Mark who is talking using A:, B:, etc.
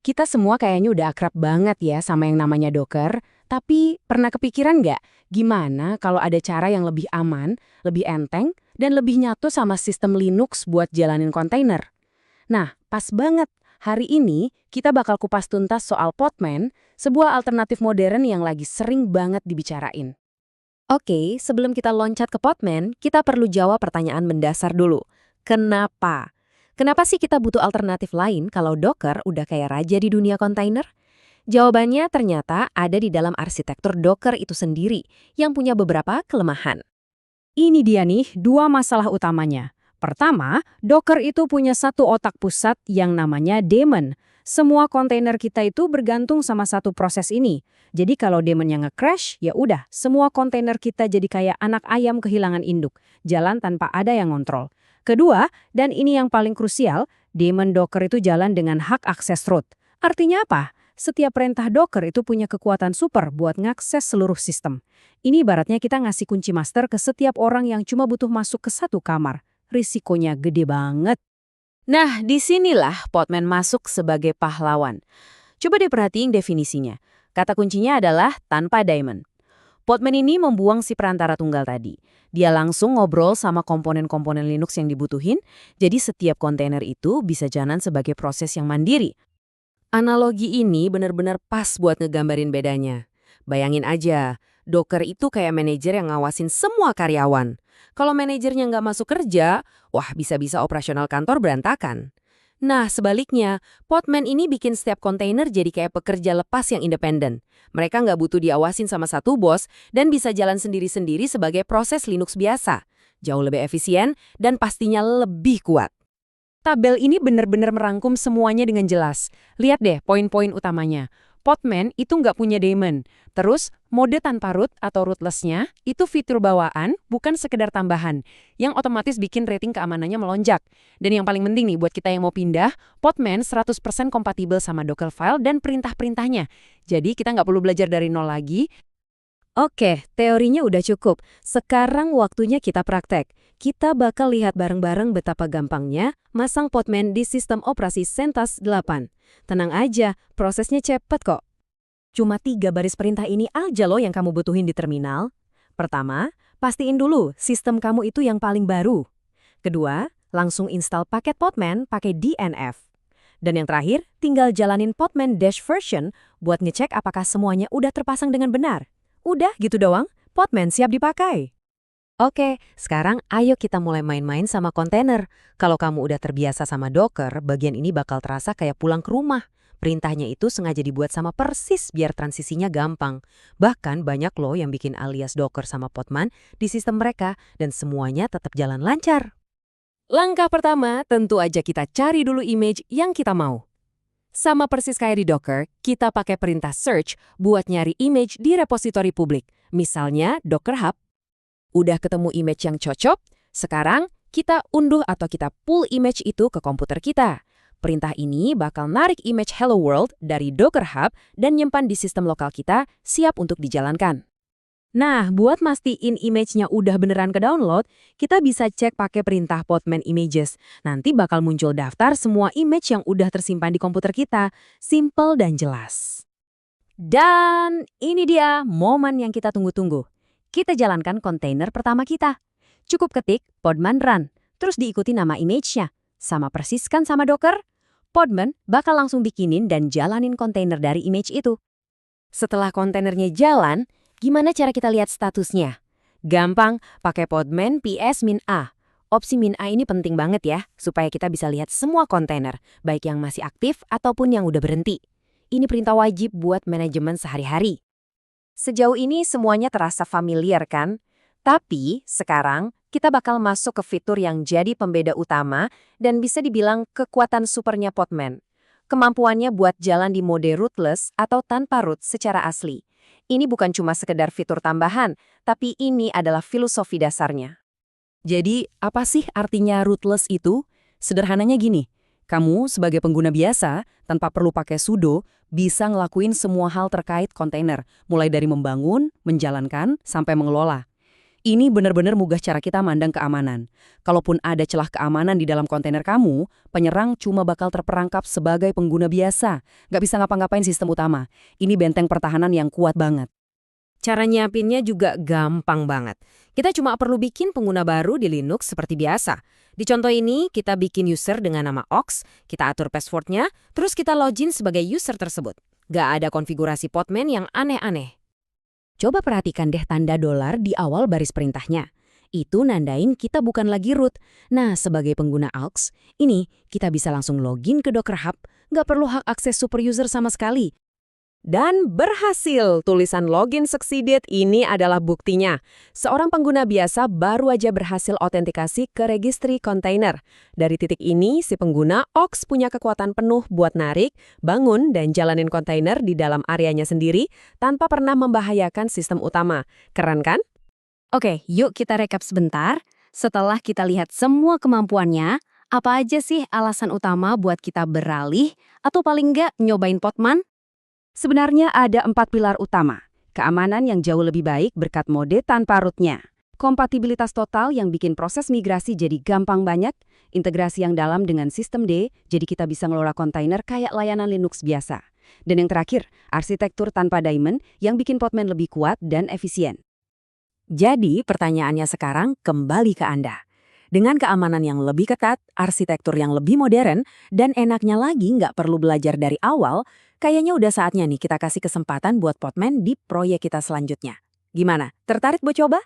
A: Kita semua kayaknya udah akrab banget ya sama yang namanya Docker, tapi pernah kepikiran nggak gimana kalau ada cara yang lebih aman, lebih enteng, dan lebih nyatu sama sistem Linux buat jalanin kontainer? Nah, pas banget. Hari ini kita bakal kupas tuntas soal Podman, sebuah alternatif modern yang lagi sering banget dibicarain.
B: Oke, sebelum kita loncat ke Podman, kita perlu jawab pertanyaan mendasar dulu. Kenapa? Kenapa sih kita butuh alternatif lain kalau Docker udah kayak raja di dunia kontainer? Jawabannya ternyata ada di dalam arsitektur Docker itu sendiri, yang punya beberapa kelemahan.
A: Ini dia nih dua masalah utamanya. Pertama, Docker itu punya satu otak pusat yang namanya daemon. Semua kontainer kita itu bergantung sama satu proses ini. Jadi kalau daemonnya nge-crash, ya udah, semua kontainer kita jadi kayak anak ayam kehilangan induk, jalan tanpa ada yang ngontrol. Kedua, dan ini yang paling krusial, daemon Docker itu jalan dengan hak akses root. Artinya apa? Setiap perintah Docker itu punya kekuatan super buat ngakses seluruh sistem. Ini ibaratnya kita ngasih kunci master ke setiap orang yang cuma butuh masuk ke satu kamar. Risikonya gede banget. Nah, disinilah Podman masuk sebagai pahlawan. Coba deh perhatiin definisinya. Kata kuncinya adalah tanpa daemon. Podman ini membuang si perantara tunggal tadi. Dia langsung ngobrol sama komponen-komponen Linux yang dibutuhin, jadi setiap kontainer itu bisa jalan sebagai proses yang mandiri. Analogi ini benar-benar pas buat ngegambarin bedanya. Bayangin aja, Docker itu kayak manajer yang ngawasin semua karyawan. Kalau manajernya nggak masuk kerja, wah bisa-bisa operasional kantor berantakan. Nah, sebaliknya, Podman ini bikin setiap kontainer jadi kayak pekerja lepas yang independen. Mereka nggak butuh diawasin sama satu bos dan bisa jalan sendiri-sendiri sebagai proses Linux biasa. Jauh lebih efisien dan pastinya lebih kuat. Tabel ini benar-benar merangkum semuanya dengan jelas. Lihat deh poin-poin utamanya. Podman itu nggak punya daemon. Terus, mode tanpa root atau rootless-nya itu fitur bawaan, bukan sekedar tambahan, yang otomatis bikin rating keamanannya melonjak. Dan yang paling penting nih buat kita yang mau pindah, Podman 100% kompatibel sama Dockerfile dan perintah-perintahnya. Jadi kita nggak perlu belajar dari nol lagi. Oke, teorinya udah cukup. Sekarang waktunya kita praktek. Kita bakal lihat bareng-bareng betapa gampangnya masang Podman di sistem operasi CentOS 8. Tenang aja, prosesnya cepet kok. Cuma 3 baris perintah ini aja loh yang kamu butuhin di terminal. Pertama, pastiin dulu sistem kamu itu yang paling baru. Kedua, langsung install paket Podman pakai DNF. Dan yang terakhir, tinggal jalanin Podman Dash version buat ngecek apakah semuanya udah terpasang dengan benar. Udah gitu doang, Podman siap dipakai. Oke, sekarang ayo kita mulai main-main sama kontainer. Kalau kamu udah terbiasa sama Docker, bagian ini bakal terasa kayak pulang ke rumah. Perintahnya itu sengaja dibuat sama persis biar transisinya gampang. Bahkan banyak loh yang bikin alias Docker sama Podman di sistem mereka dan semuanya tetap jalan lancar. Langkah pertama, tentu aja kita cari dulu image yang kita mau. Sama persis kayak di Docker, kita pakai perintah search buat nyari image di repositori publik. Misalnya Docker Hub. Udah ketemu image yang cocok, sekarang kita unduh atau kita pull image itu ke komputer kita. Perintah ini bakal narik image Hello World dari Docker Hub dan nyimpan di sistem lokal kita, siap untuk dijalankan. Nah, buat mastiin image-nya udah beneran ke-download, kita bisa cek pakai perintah Podman Images. Nanti bakal muncul daftar semua image yang udah tersimpan di komputer kita. Simple dan jelas. Dan ini dia momen yang kita tunggu-tunggu. Kita jalankan kontainer pertama kita. Cukup ketik Podman Run, terus diikuti nama image-nya. Sama persis kan sama Docker? Podman bakal langsung bikinin dan jalanin kontainer dari image itu. Setelah kontainernya jalan, gimana cara kita lihat statusnya? Gampang, pakai Podman ps-a. Opsi -a ini penting banget ya, supaya kita bisa lihat semua kontainer, baik yang masih aktif ataupun yang udah berhenti. Ini perintah wajib buat manajemen sehari-hari. Sejauh ini semuanya terasa familiar kan? Tapi sekarang kita bakal masuk ke fitur yang jadi pembeda utama dan bisa dibilang kekuatan supernya Podman. Kemampuannya buat jalan di mode rootless atau tanpa root secara asli. Ini bukan cuma sekedar fitur tambahan, tapi ini adalah filosofi dasarnya. Jadi, apa sih artinya rootless itu? Sederhananya gini, kamu sebagai pengguna biasa, tanpa perlu pakai sudo, bisa ngelakuin semua hal terkait kontainer, mulai dari membangun, menjalankan, sampai mengelola.
C: Ini benar-benar mugah cara kita mandang keamanan. Kalaupun ada celah keamanan di dalam kontainer kamu, penyerang cuma bakal terperangkap sebagai pengguna biasa. Nggak bisa ngapa-ngapain sistem utama. Ini benteng pertahanan yang kuat banget.
A: Cara nyiapinnya juga gampang banget. Kita cuma perlu bikin pengguna baru di Linux seperti biasa. Di contoh ini, kita bikin user dengan nama Ox, kita atur passwordnya, terus kita login sebagai user tersebut. Gak ada konfigurasi Podman yang aneh-aneh. Coba perhatikan deh tanda dolar di awal baris perintahnya. Itu nandain kita bukan lagi root. Nah, sebagai pengguna Aux, ini kita bisa langsung login ke Docker Hub, nggak perlu hak akses super user sama sekali.
B: Dan berhasil, tulisan login succeeded ini adalah buktinya. Seorang pengguna biasa baru aja berhasil autentikasi ke registry kontainer. Dari titik ini, si pengguna Aux punya kekuatan penuh buat narik, bangun, dan jalanin kontainer di dalam areanya sendiri tanpa pernah membahayakan sistem utama. Keren kan?
A: Oke, yuk kita rekap sebentar. Setelah kita lihat semua kemampuannya, apa aja sih alasan utama buat kita beralih atau paling nggak nyobain Podman?
C: Sebenarnya ada 4 pilar utama. Keamanan yang jauh lebih baik berkat mode tanpa rootnya. Kompatibilitas total yang bikin proses migrasi jadi gampang banyak. Integrasi yang dalam dengan sistem D, jadi kita bisa ngelola kontainer kayak layanan Linux biasa. Dan yang terakhir, arsitektur tanpa daemon yang bikin Podman lebih kuat dan efisien.
B: Jadi, pertanyaannya sekarang kembali ke Anda. Dengan keamanan yang lebih ketat, arsitektur yang lebih modern, dan enaknya lagi nggak perlu belajar dari awal, kayaknya udah saatnya nih kita kasih kesempatan buat Podman di proyek kita selanjutnya. Gimana? Tertarik buat coba?